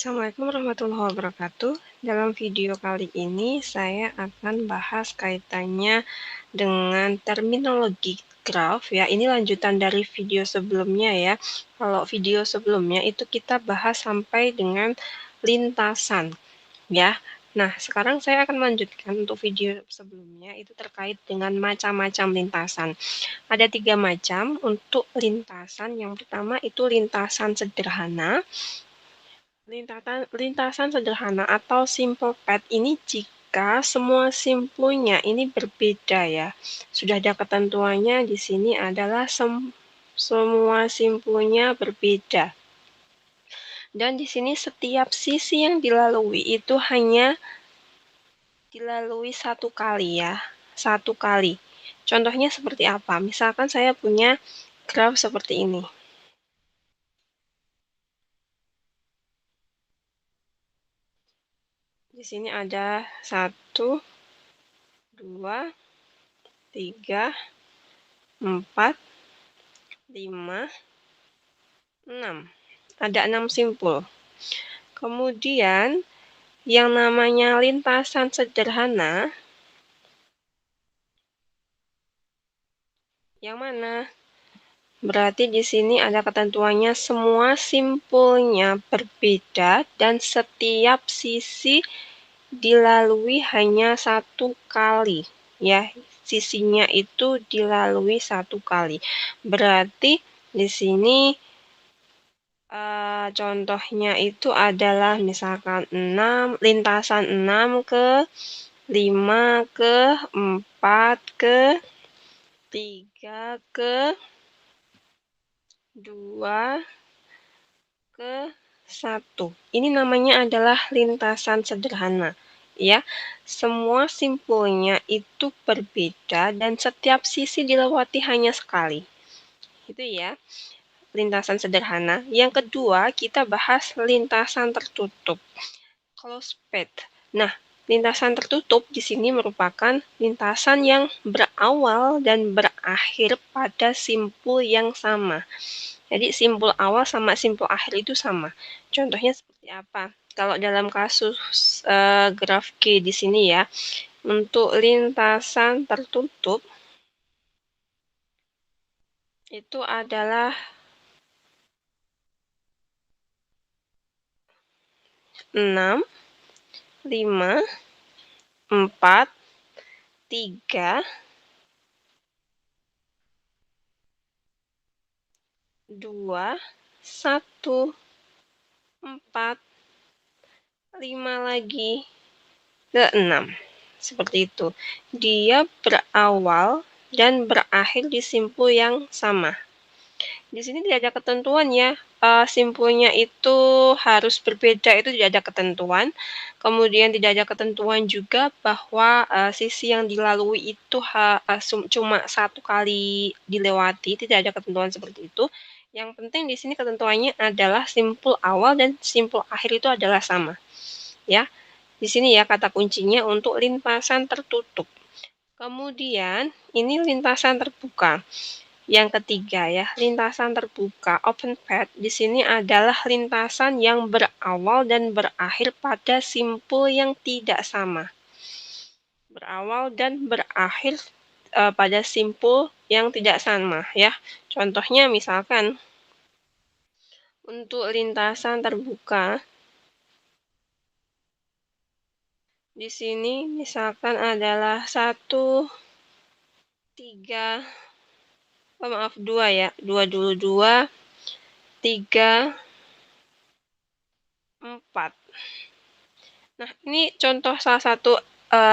Assalamualaikum warahmatullahi wabarakatuh. Dalam video kali ini saya akan bahas kaitannya dengan terminologi graf ya. Ini lanjutan dari video sebelumnya ya. Kalau video sebelumnya itu kita bahas sampai dengan lintasan ya. Nah, sekarang saya akan melanjutkan untuk video sebelumnya itu terkait dengan macam-macam lintasan. Ada 3 macam untuk lintasan. Yang pertama itu lintasan sederhana. Lintasan sederhana atau simple path ini jika semua simpulnya ini berbeda ya. Sudah ada ketentuannya di sini adalah semua simpulnya berbeda. Dan di sini setiap sisi yang dilalui itu hanya dilalui satu kali ya. Satu kali. Contohnya seperti apa? Misalkan saya punya graf seperti ini. Di sini ada 1, 2, 3, 4, 5, 6. Ada 6 simpul. Kemudian, yang namanya lintasan sederhana, yang mana? Berarti di sini ada ketentuannya semua simpulnya berbeda dan setiap sisi dilalui hanya satu kali. Ya, sisinya itu dilalui satu kali. Berarti di sini contohnya itu adalah misalkan 6, lintasan 6 ke 5 ke 4 ke 3 ke 2 ke 1. Ini namanya adalah lintasan sederhana. Ya, semua simpulnya itu berbeda dan setiap sisi dilewati hanya sekali. Itu ya. Lintasan sederhana. Yang kedua, kita bahas lintasan tertutup. Closed path. Nah, lintasan tertutup di sini merupakan lintasan yang berawal dan berakhir pada simpul yang sama. Jadi simpul awal sama simpul akhir itu sama. Contohnya seperti apa? Kalau dalam kasus graf G di sini ya, untuk lintasan tertutup itu adalah 6, 5, 4, 3, 2, 1, 4, 5 lagi ke 6. Seperti itu. Dia berawal dan berakhir di simpul yang sama. Di sini tidak ada ketentuan ya, simpulnya itu harus berbeda, itu tidak ada ketentuan. Kemudian tidak ada ketentuan juga bahwa sisi yang dilalui itu cuma satu kali dilewati, tidak ada ketentuan seperti itu. Yang penting di sini ketentuannya adalah simpul awal dan simpul akhir itu adalah sama. Ya, di sini ya kata kuncinya untuk lintasan tertutup. Kemudian ini lintasan terbuka. Yang ketiga ya, lintasan terbuka, open path, di sini adalah lintasan yang berawal dan berakhir pada simpul yang tidak sama. Berawal dan berakhir pada simpul yang tidak sama ya. Contohnya misalkan untuk lintasan terbuka di sini misalkan adalah 1, 3, maaf 2 ya, 2 dulu 2, 3, 4. Nah, ini contoh salah satu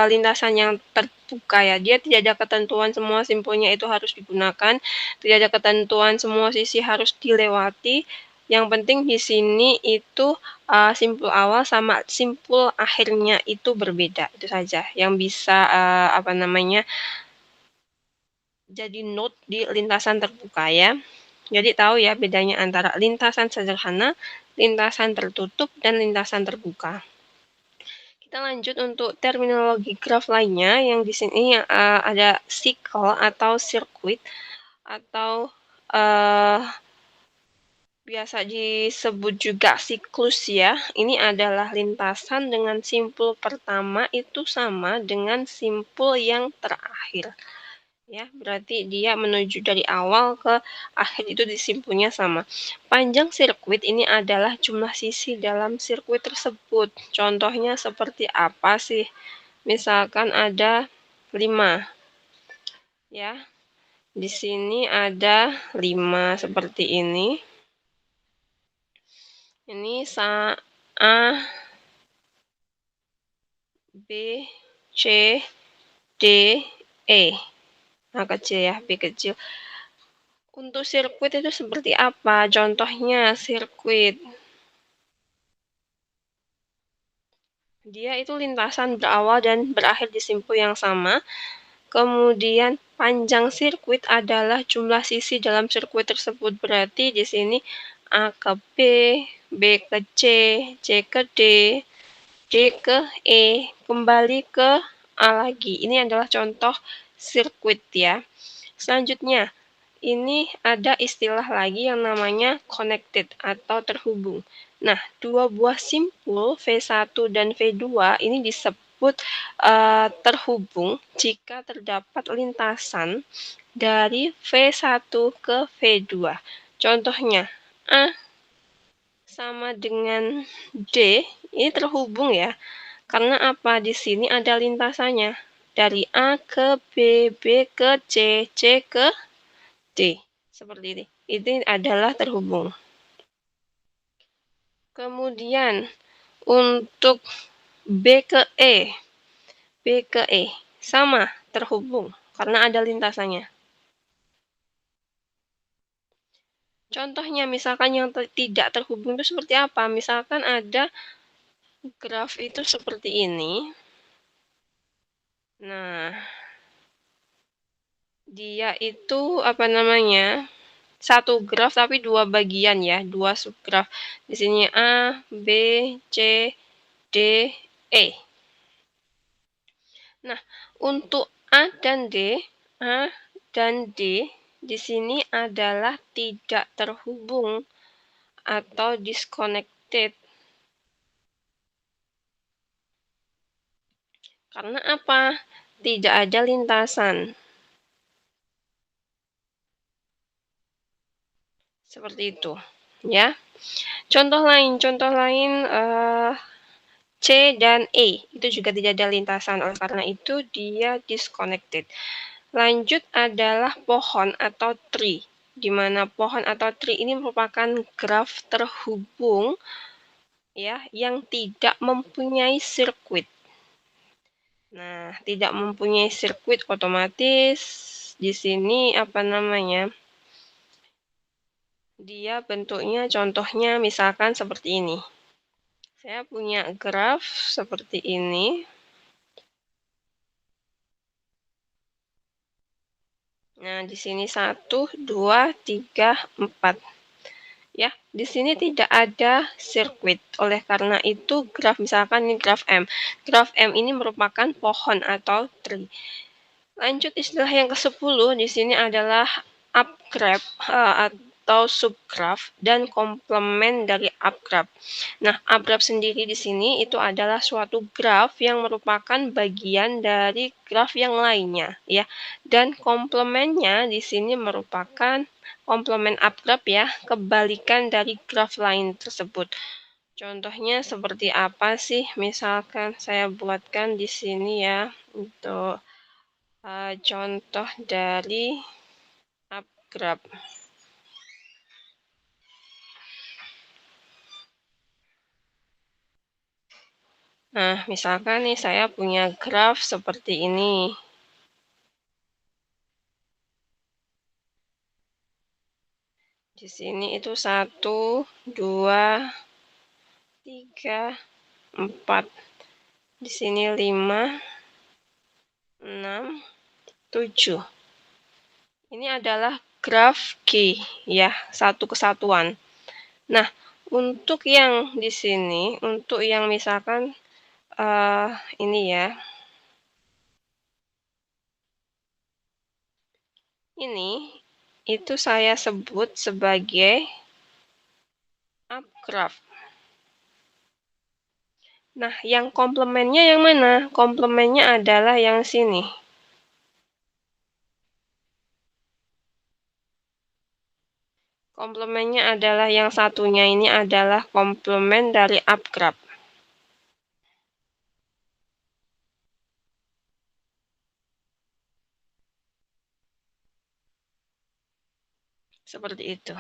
lintasan yang terbuka ya. Dia tidak ada ketentuan semua simpulnya itu harus digunakan, tidak ada ketentuan semua sisi harus dilewati. Yang penting di sini itu simpul awal sama simpul akhirnya itu berbeda. Itu saja yang bisa jadi note di lintasan terbuka ya. Jadi tahu ya bedanya antara lintasan sederhana, lintasan tertutup, dan lintasan terbuka. Kita lanjut untuk terminologi graf lainnya yang di sini ada cycle atau circuit atau biasa disebut juga siklus ya. Ini adalah lintasan dengan simpul pertama itu sama dengan simpul yang terakhir. Ya, berarti dia menuju dari awal ke akhir itu di simpulnya sama. Panjang sirkuit ini adalah jumlah sisi dalam sirkuit tersebut. Contohnya seperti apa sih? Misalkan ada 5. Ya. Di sini ada 5 seperti ini. Ini A, B, C, D, E. A kecil ya, B kecil. Untuk sirkuit itu seperti apa? Contohnya sirkuit. Dia itu lintasan berawal dan berakhir di simpul yang sama. Kemudian panjang sirkuit adalah jumlah sisi dalam sirkuit tersebut. Berarti di sini A ke B, B ke C, C ke D, D ke E, kembali ke A lagi. Ini adalah contoh sirkuit ya. Selanjutnya, ini ada istilah lagi yang namanya connected atau terhubung. Nah, dua buah simpul V1 dan V2 ini disebut terhubung jika terdapat lintasan dari V1 ke V2. Contohnya, A sama dengan D, ini terhubung ya. Karena apa? Di sini ada lintasannya. Dari A ke B, B ke C, C ke D. Seperti ini. Ini adalah terhubung. Kemudian, untuk B ke E. B ke E. Sama, terhubung. Karena ada lintasannya. Contohnya, misalkan yang tidak terhubung itu seperti apa? Misalkan ada graf itu seperti ini. Nah, dia itu apa namanya? Satu graf tapi dua bagian ya, dua subgraf. Di sini A, B, C, D, E. Nah, untuk A dan D, A dan D di sini adalah tidak terhubung atau disconnected. Karena apa? Tidak ada lintasan. Seperti itu, ya. Contoh lain C dan E itu juga tidak ada lintasan, oleh karena itu dia disconnected. Lanjut adalah pohon atau tree, di mana pohon atau tree ini merupakan graf terhubung ya yang tidak mempunyai sirkuit. Nah, tidak mempunyai sirkuit otomatis di sini apa namanya? Dia bentuknya contohnya misalkan seperti ini. Saya punya graf seperti ini. Nah, di sini 1, 2, 3, 4. Ya, di sini tidak ada sirkuit. Oleh karena itu, graf misalkan ini graf M. Graf M ini merupakan pohon atau tree. Lanjut istilah yang ke-10, di sini adalah upgraph atau subgraph dan komplement dari upgraph. Nah, upgraph sendiri di sini itu adalah suatu graf yang merupakan bagian dari graf yang lainnya, ya. Dan komplementnya di sini merupakan komplement upgraph ya, kebalikan dari graf lain tersebut. Contohnya seperti apa sih? Misalkan saya buatkan di sini ya untuk contoh dari upgraph. Nah, misalkan nih saya punya graf seperti ini. Di sini itu 1, 2, 3, 4. Di sini 5, 6, 7. Ini adalah graf G ya, satu kesatuan. Nah, untuk yang di sini, untuk yang misalkan ini ya. Ini itu saya sebut sebagai graf. Nah, yang komplemennya yang mana? Komplemennya adalah yang sini. Komplemennya adalah yang satunya ini adalah komplemen dari upgraph. Seperti itu.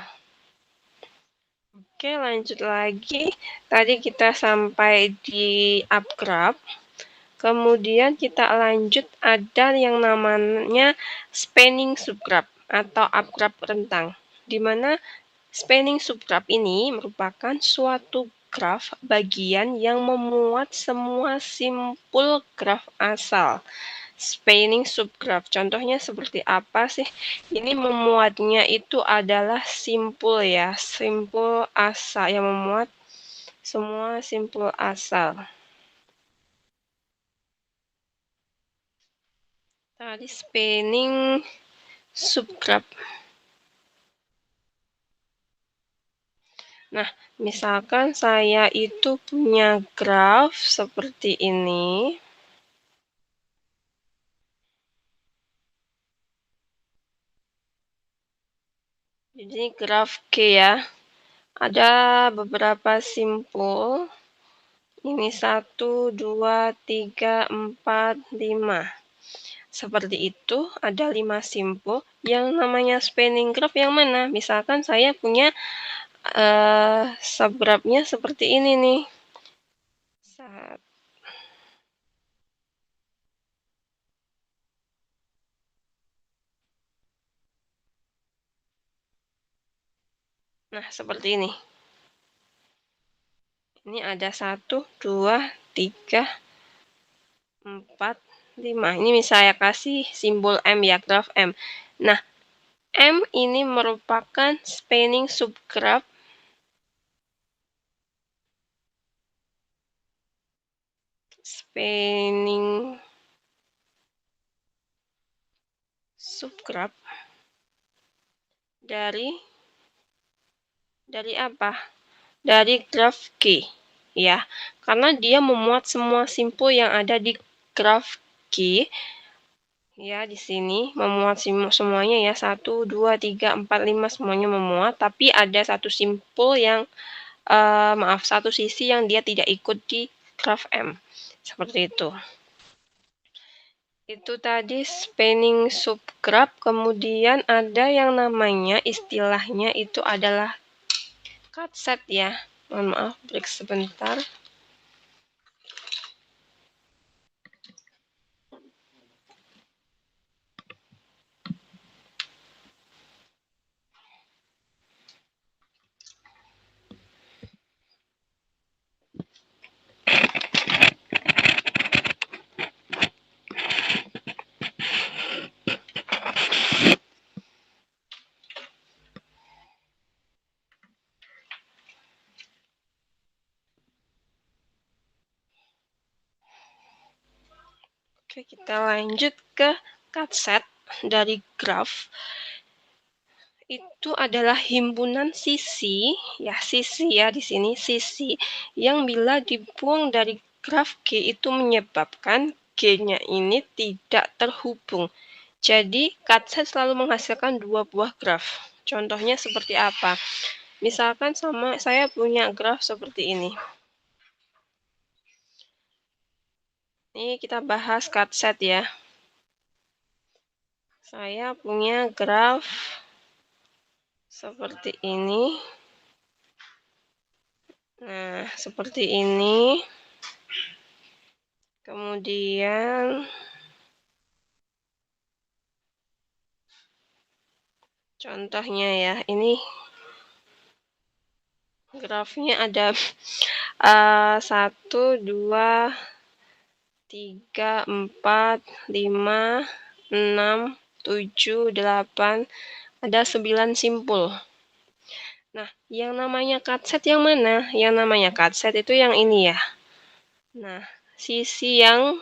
Oke, lanjut lagi. Tadi kita sampai di upgraph. Kemudian kita lanjut ada yang namanya spanning subgraph atau upgraph rentang. Di mana spanning subgraph ini merupakan suatu graf bagian yang memuat semua simpul graf asal. Spanning subgraph. Contohnya seperti apa sih? Ini memuatnya itu adalah simpul ya, simpul asal yang memuat semua simpul asal. Tadi spanning subgraph. Nah, misalkan saya itu punya graf seperti ini. Jadi graf G ya. Ada beberapa simpul. Ini 1, 2, 3, 4, 5. Seperti itu, ada 5 simpul. Yang namanya spanning graph yang mana? Misalkan saya punya subgraph-nya seperti ini nih. Nah, seperti ini. Ini ada 1, 2, 3, 4, 5. Ini saya kasih simbol M ya, graf M. Nah, M ini merupakan spanning subgraph dari apa? Dari graf G ya. Karena dia memuat semua simpul yang ada di graf G. Ya, di sini memuat semuanya ya. 1, 2, 3, 4, 5 semuanya memuat. Tapi ada satu simpul yang satu sisi yang dia tidak ikut di graf M. Seperti itu. Itu tadi spanning subgraph. Kemudian ada yang namanya istilahnya itu adalah cut set ya. Mohon maaf, break sebentar. Oke, kita lanjut ke cut set dari graf. Itu adalah himpunan sisi ya di sini sisi yang bila dibuang dari graf G itu menyebabkan G-nya ini tidak terhubung. Jadi cut set selalu menghasilkan dua buah graf. Contohnya seperti apa? Misalkan saya punya graf seperti ini. Ini kita bahas cut set ya. Saya punya graf seperti ini. Nah, seperti ini. Kemudian contohnya ya, ini grafnya ada 1, 2, 3, 4, 5, 6, 7, 8, ada 9 simpul. Nah, yang namanya cut set yang mana? Yang namanya cut set itu yang ini ya. Nah, sisi yang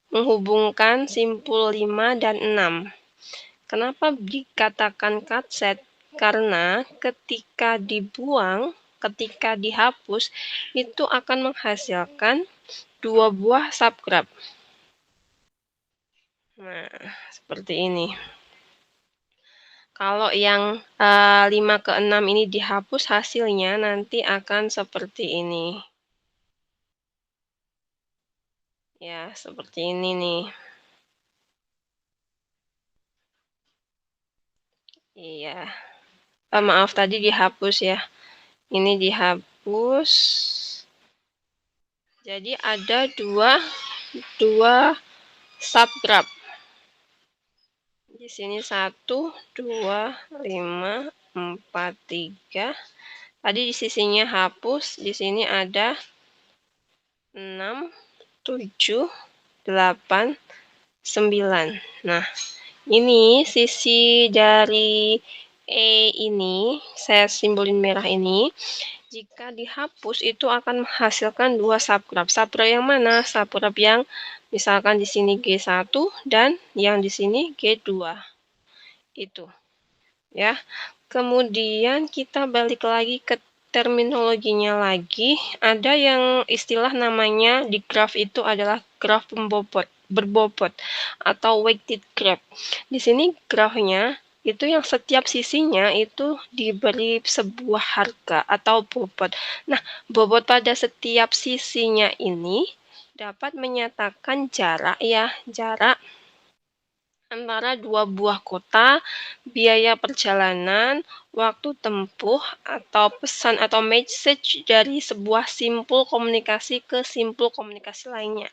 menghubungkan simpul 5 dan 6. Kenapa dikatakan cut set? Karena ketika dibuang ketika dihapus itu akan menghasilkan 2 buah subgraph. Nah, seperti ini. Kalau yang 5 ke 6 ini dihapus, hasilnya nanti akan seperti ini. Ya, seperti ini nih. Iya. Maaf, tadi dihapus ya. Ini dihapus. Jadi ada dua subgraph. Di sini 1, 2, 5, 4, 3. Tadi di sisinya hapus, di sini ada 6, 7, 8, 9. Nah, ini sisi dari E ini, saya simbolin merah ini, jika dihapus itu akan menghasilkan 2 subgraph. Subgraph yang mana? Subgraph yang misalkan di sini G1 dan yang di sini G2. Itu. Ya. Kemudian kita balik lagi ke terminologinya lagi. Ada yang istilah namanya di graf itu adalah graf berbobot atau weighted graph. Di sini grafnya itu yang setiap sisinya itu diberi sebuah harga atau bobot. Nah, bobot pada setiap sisinya ini dapat menyatakan jarak ya, jarak antara 2 buah kota, biaya perjalanan, waktu tempuh, atau pesan atau message dari sebuah simpul komunikasi ke simpul komunikasi lainnya.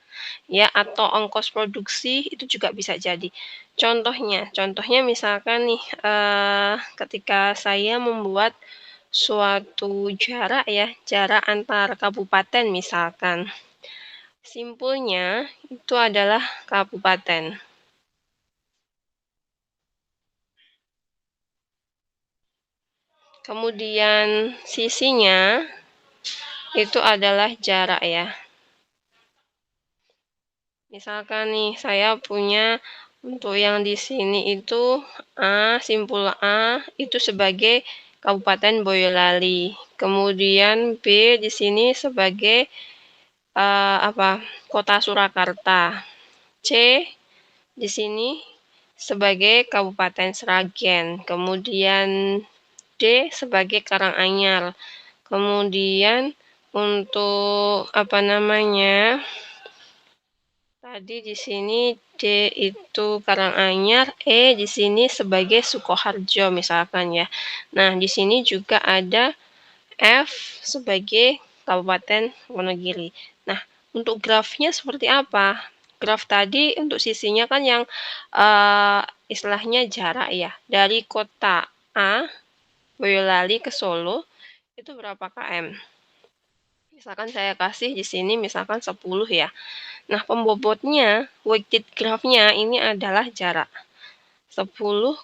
Ya, atau ongkos produksi itu juga bisa jadi. Contohnya misalkan nih, ketika saya membuat suatu jarak ya, jarak antar kabupaten misalkan. Simpulnya itu adalah kabupaten. Kemudian sisinya itu adalah jarak ya. Misalkan nih saya punya untuk yang di sini itu simpul A itu sebagai Kabupaten Boyolali. Kemudian B di sini sebagai Kota Surakarta. C di sini sebagai Kabupaten Sragen. Kemudian D sebagai Karanganyar. Kemudian untuk tadi di sini D itu Karanganyar, E di sini sebagai Sukoharjo misalkan ya. Nah, di sini juga ada F sebagai Kabupaten Wonogiri. Nah, untuk grafnya seperti apa? Graf tadi untuk sisinya kan yang istilahnya jarak ya. Dari kota A, Boyolali ke Solo, itu berapa km? Misalkan saya kasih di sini misalkan 10 ya. Nah, pembobotnya, weighted graph-nya ini adalah jarak. 10,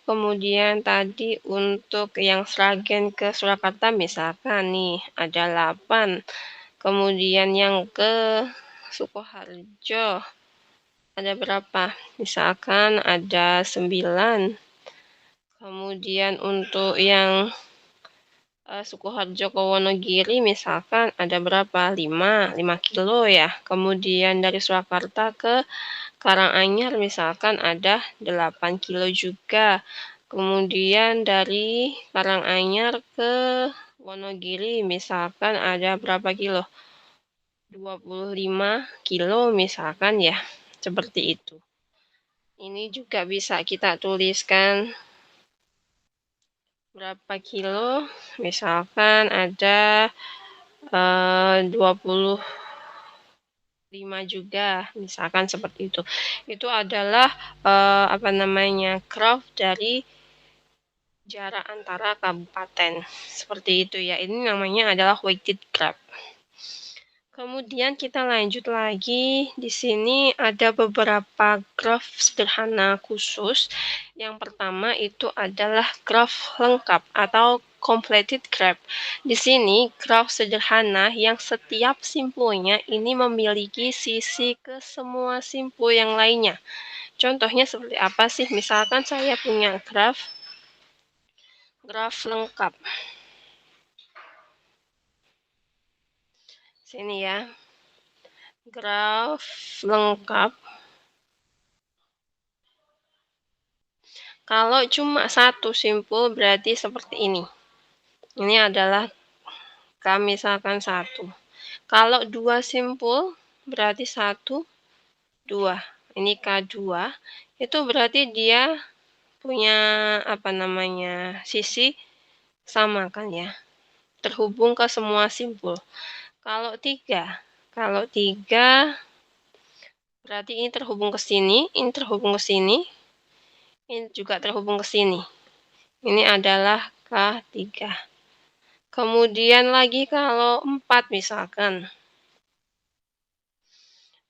kemudian tadi untuk yang Sragen ke Surakarta misalkan nih ada 8. Kemudian yang ke Sukoharjo ada berapa? Misalkan ada 9. Kemudian untuk yang Sukoharjo ke Wonogiri misalkan ada berapa? 5 kilo ya. Kemudian dari Surakarta ke Karanganyar misalkan ada 8 kilo juga. Kemudian dari Karanganyar ke Wonogiri misalkan ada berapa kilo? 25 kilo misalkan ya. Seperti itu. Ini juga bisa kita tuliskan berapa kilo, misalkan ada 25 juga, misalkan seperti itu. Itu adalah graf dari jarak antara kabupaten. Seperti itu ya. Ini namanya adalah weighted graph. Kemudian kita lanjut lagi. Di sini ada beberapa graf sederhana khusus. Yang pertama itu adalah graf lengkap atau completed graph. Di sini graf sederhana yang setiap simpulnya ini memiliki sisi ke semua simpul yang lainnya. Contohnya seperti apa sih? Misalkan saya punya graf lengkap. Sini ya, graf lengkap. Kalau cuma satu simpul berarti seperti ini. Ini adalah K misalkan 1. Kalau dua simpul berarti 1, 2. Ini K2. Itu berarti dia punya apa namanya? Sisi sama kan ya. Terhubung ke semua simpul. Kalau 3 berarti ini terhubung ke sini, ini terhubung ke sini, ini juga terhubung ke sini. Ini adalah K3. Kemudian lagi kalau 4 misalkan.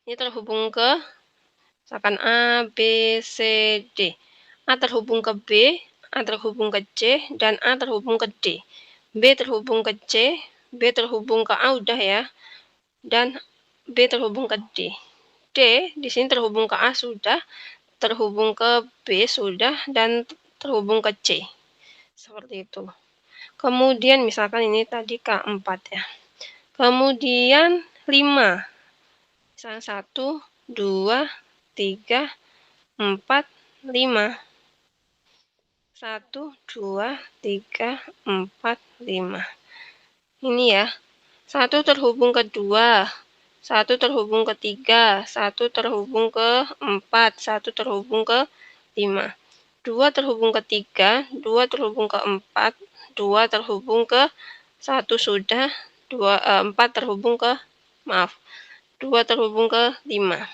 Ini terhubung ke misalkan A, B, C, D. A terhubung ke B, A terhubung ke C, dan A terhubung ke D. B terhubung ke C, B terhubung ke A udah ya. Dan B terhubung ke D. D di sini terhubung ke A sudah, terhubung ke B sudah, dan terhubung ke C. Seperti itu. Kemudian misalkan ini tadi K4 ya. Kemudian 5. Misalnya 1, 2, 3, 4, 5. 1, 2, 3, 4, 5. Ini ya. 1 terhubung ke 2. 1 terhubung ke 3. 1 terhubung ke 4. 1 terhubung ke 5. 2 terhubung ke 3. 2 terhubung ke 4. 2 terhubung ke 1 sudah. 4 terhubung ke, maaf, 2 terhubung ke 5.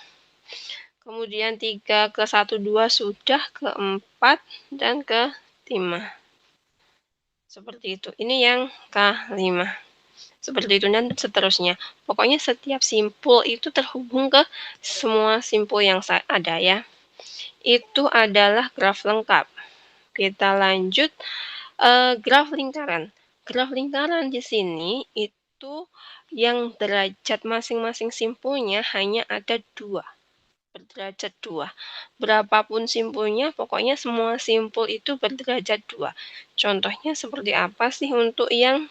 Kemudian 3 ke 1, 2 sudah, ke 4 dan ke 5. Seperti itu. Ini yang K5. Seperti itu dan seterusnya. Pokoknya setiap simpul itu terhubung ke semua simpul yang ada ya. Itu adalah graf lengkap. Kita lanjut graf lingkaran. Graf lingkaran di sini itu yang derajat masing-masing simpulnya hanya ada 2. Berderajat 2. Berapapun simpulnya, pokoknya semua simpul itu berderajat 2. Contohnya seperti apa sih untuk yang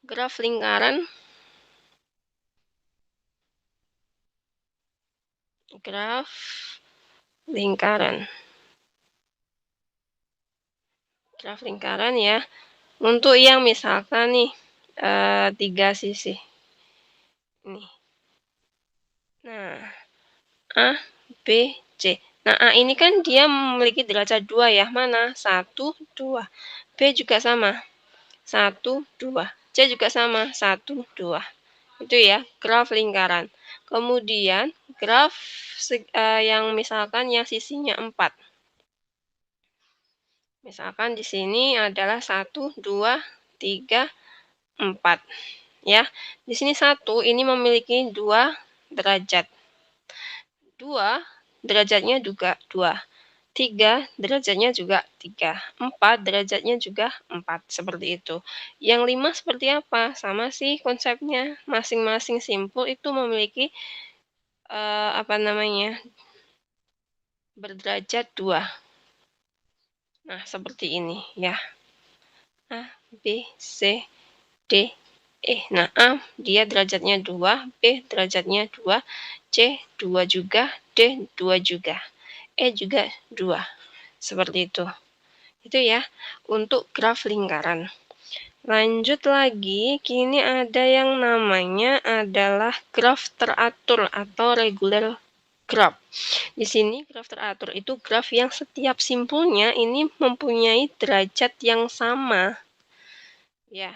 graf lingkaran? Graf lingkaran. Graf lingkaran ya. Untuk yang misalkan nih 3 sisi. Nih. Nah, A, B, C. Nah, A ini kan dia memiliki derajat 2 ya. Mana? 1, 2. B juga sama. 1, 2. C juga sama. 1, 2. Itu ya, graf lingkaran. Kemudian, graf yang misalkan yang sisinya 4. Misalkan di sini adalah 1, 2, 3, 4. Ya, di sini 1 ini memiliki 2 derajat. 2 derajatnya juga 2. 3 derajatnya juga 3. 4 derajatnya juga 4. Seperti itu. Yang 5 seperti apa? Sama sih konsepnya. Masing-masing simpul itu memiliki apa namanya? Berderajat 2. Nah, seperti ini ya. A, B, C, D, E. Nah, A dia derajatnya 2, B derajatnya 2, C 2 juga, D 2 juga, E juga 2. Seperti itu. Itu ya untuk graf lingkaran. Lanjut lagi, kini ada yang namanya adalah graf teratur atau regular graf. Di sini graf teratur itu graf yang setiap simpulnya ini mempunyai derajat yang sama. Ya,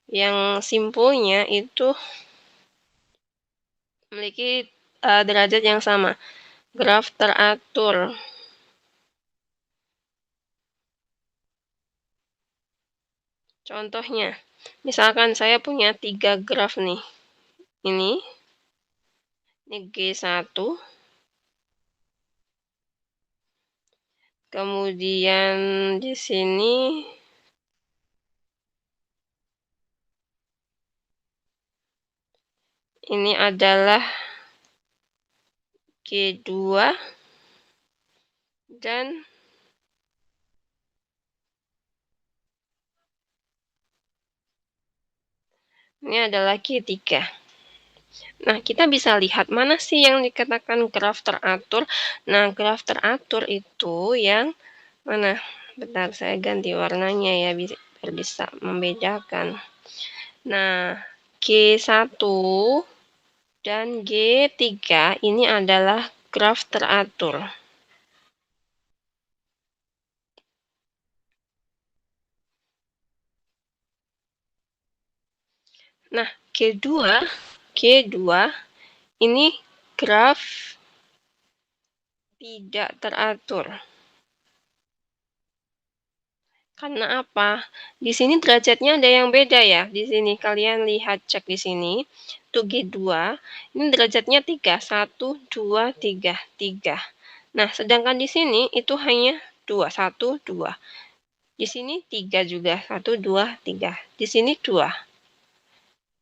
yang simpulnya itu memiliki derajat yang sama. Graf teratur. Contohnya, misalkan saya punya 3 graf nih. Ini G1. Kemudian di sini ini adalah G2 dan Ini adalah G3. Nah, kita bisa lihat mana sih yang dikatakan graf teratur. Nah, graf teratur itu yang mana? Bentar, saya ganti warnanya ya, biar bisa membedakan. Nah, G1 dan G3 ini adalah graf teratur. Nah, G2 ini graf tidak teratur. Karena apa? Di sini derajatnya ada yang beda ya. Di sini kalian lihat, cek di sini. Tuh G2, ini derajatnya 3, 1, 2, 3, 3. Nah, sedangkan di sini itu hanya 2, 1, 2. Di sini 3 juga, 1, 2, 3. Di sini 2.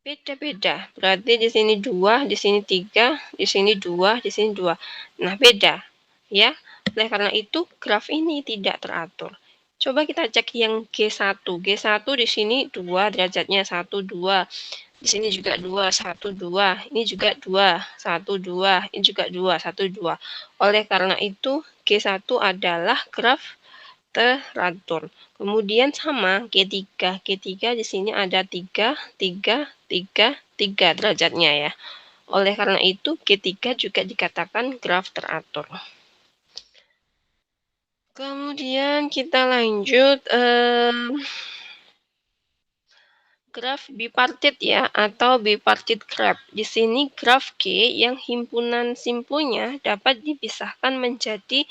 Beda-beda. Berarti di sini 2, di sini 3, di sini 2, di sini 2. Nah, beda. Ya. Oleh karena itu, graf ini tidak teratur. Coba kita cek yang G1. G1 di sini 2, derajatnya 1, 2. Di sini juga 2, 1, 2. Ini juga 2, 1, 2. Ini juga 2, 1, 2. Oleh karena itu, G1 adalah graf teratur. Kemudian sama G3. G3 di sini ada 3, 3, 3, 3 derajatnya ya. Oleh karena itu, G3 juga dikatakan graf teratur. Kemudian kita lanjut graf bipartit ya, atau bipartit graph. Di sini graf G yang himpunan simpulnya dapat dipisahkan menjadi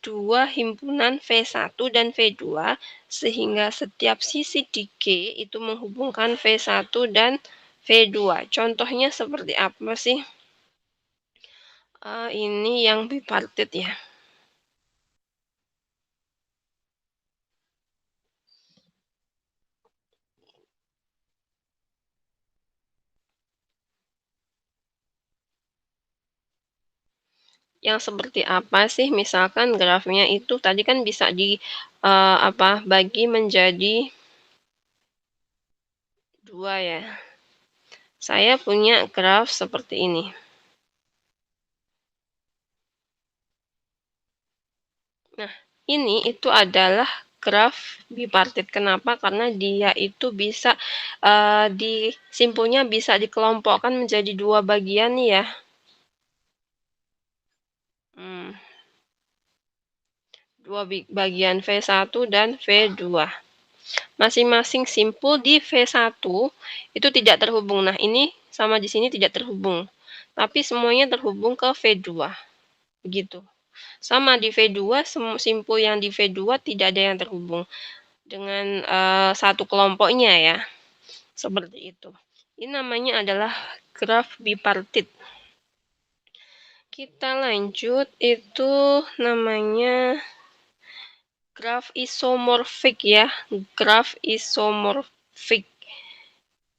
dua himpunan V1 dan V2, sehingga setiap sisi di G itu menghubungkan V1 dan V2. Contohnya seperti apa sih? Ini yang bipartit ya. Yang seperti apa sih? Misalkan grafnya itu tadi kan bisa di bagi menjadi 2 ya. Saya punya graf seperti ini. Nah, ini itu adalah graf bipartit. Kenapa? Karena dia itu bisa simpulnya bisa dikelompokkan menjadi 2 bagian nih ya. Hmm. 2 bagian V1 dan V2. Masing-masing simpul di V1 itu tidak terhubung. Nah, ini sama di sini tidak terhubung. Tapi semuanya terhubung ke V2. Begitu. Sama di V2, simpul yang di V2 tidak ada yang terhubung dengan satu kelompoknya ya. Seperti itu. Ini namanya adalah graf bipartit. Kita lanjut, itu namanya graf isomorfik ya. Graf isomorfik.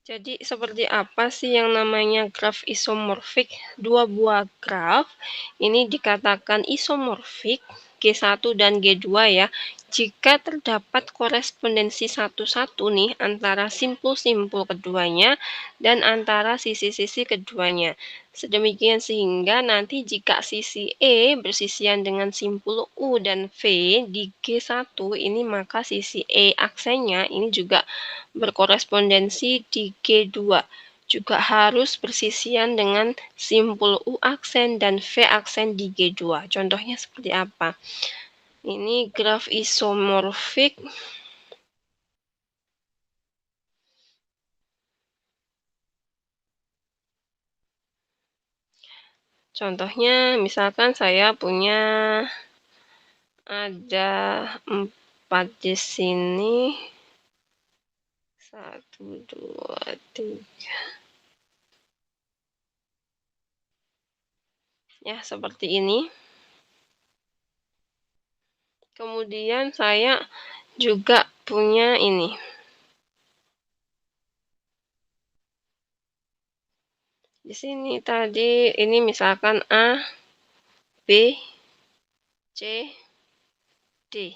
Jadi seperti apa sih yang namanya graf isomorfik? Dua buah graf ini dikatakan isomorfik, G1 dan G2 ya, jika terdapat korespondensi satu-satu nih antara simpul-simpul keduanya dan antara sisi-sisi keduanya. Sedemikian sehingga nanti jika sisi E bersisian dengan simpul U dan V di G1 ini, maka sisi E aksennya ini juga berkorespondensi di G2. Juga harus bersisian dengan simpul U aksen dan V aksen di G2. Contohnya seperti apa? Ini graf isomorfik. Contohnya misalkan saya punya ada 4 di sini. 1, 2, 3. Ya, seperti ini. Kemudian saya juga punya ini. Di sini tadi ini misalkan A, B, C, D.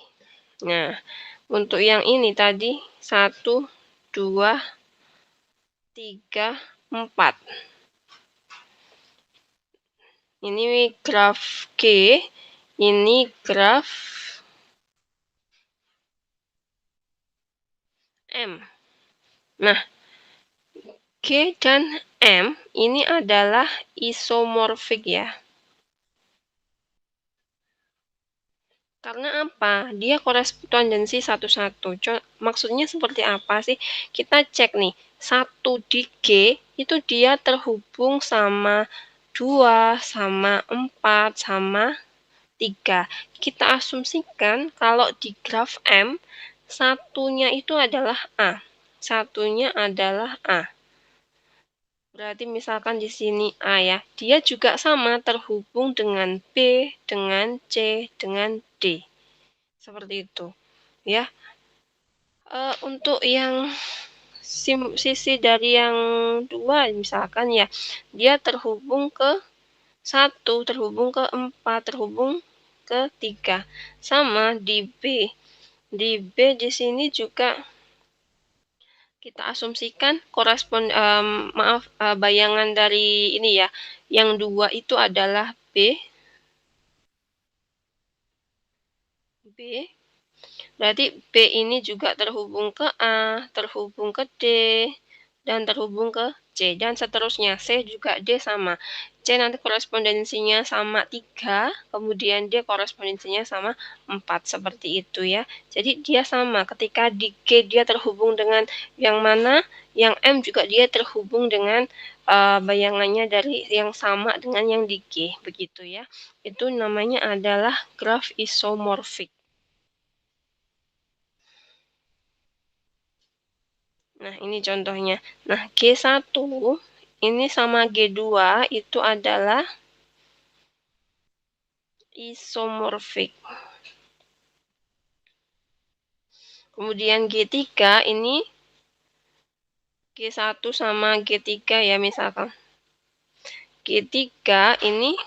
Nah, untuk yang ini tadi 1, 2, 3, 4. Ini graf G, ini graf M. Nah, G dan M ini adalah isomorfik ya. Karena apa? Dia korespondensi satu-satu. Maksudnya seperti apa sih? Kita cek nih, 1 di G itu dia terhubung sama 2, sama 4, sama 3. Kita asumsikan kalau di graf M, satunya itu adalah A. Satunya adalah A. Berarti misalkan di sini A ya, dia juga sama terhubung dengan B, dengan C, dengan D. Seperti itu. Ya. Untuk yang sisi dari yang 2 misalkan ya, dia terhubung ke 1, terhubung ke 4, terhubung ke 3. Sama di B. Di B di sini juga kita asumsikan bayangan dari ini ya, yang 2 itu adalah B, berarti B ini juga terhubung ke A, terhubung ke D, dan terhubung ke C, dan seterusnya. C juga D sama. C nanti korespondensinya sama 3, kemudian D korespondensinya sama 4, seperti itu ya. Jadi dia sama, ketika di G dia terhubung dengan yang mana, yang M juga dia terhubung dengan bayangannya dari yang sama dengan yang di G, begitu ya. Itu namanya adalah graf isomorfik. Nah, ini contohnya. Nah, G1 ini sama G2 itu adalah isomorfik. Kemudian G3 ini G1 sama G3 ya misalkan. G3 ini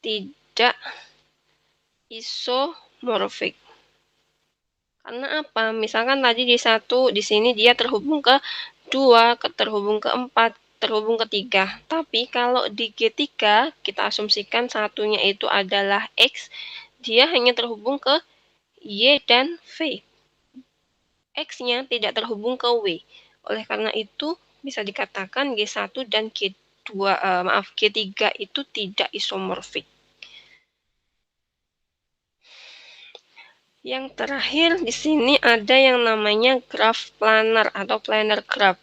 tidak isomorfik. Karena apa? Misalkan tadi di 1, di sini dia terhubung ke 2, terhubung ke 4, terhubung ke 3. Tapi kalau di G3, kita asumsikan satunya itu adalah X, dia hanya terhubung ke Y dan V. X-nya tidak terhubung ke W. Oleh karena itu, bisa dikatakan G1 dan G3 itu tidak isomorfik. Yang terakhir di sini ada yang namanya graf planar atau planar graph.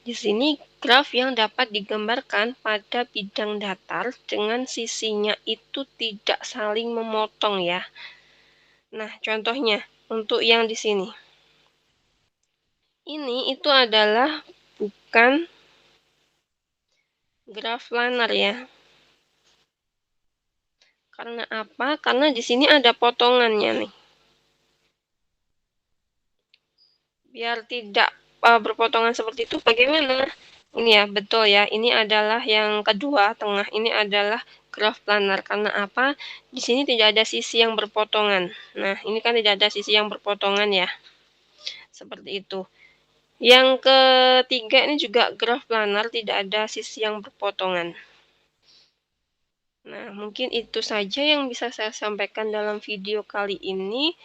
Di sini graf yang dapat digambarkan pada bidang datar dengan sisinya itu tidak saling memotong ya. Nah, contohnya untuk yang di sini. Ini itu adalah bukan graf planar ya. Karena apa? Karena di sini ada potongannya nih. Biar tidak berpotongan seperti itu, bagaimana? Ini ya, betul ya. Ini adalah yang kedua, tengah. Ini adalah graf planar. Karena apa? Di sini tidak ada sisi yang berpotongan. Nah, ini kan tidak ada sisi yang berpotongan ya. Seperti itu. Yang ketiga ini juga graf planar, tidak ada sisi yang berpotongan. Nah, mungkin itu saja yang bisa saya sampaikan dalam video kali ini.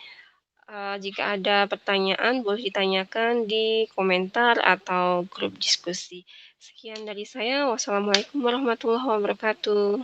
Jika ada pertanyaan, boleh ditanyakan di komentar atau grup diskusi. Sekian dari saya. Wassalamualaikum warahmatullahi wabarakatuh.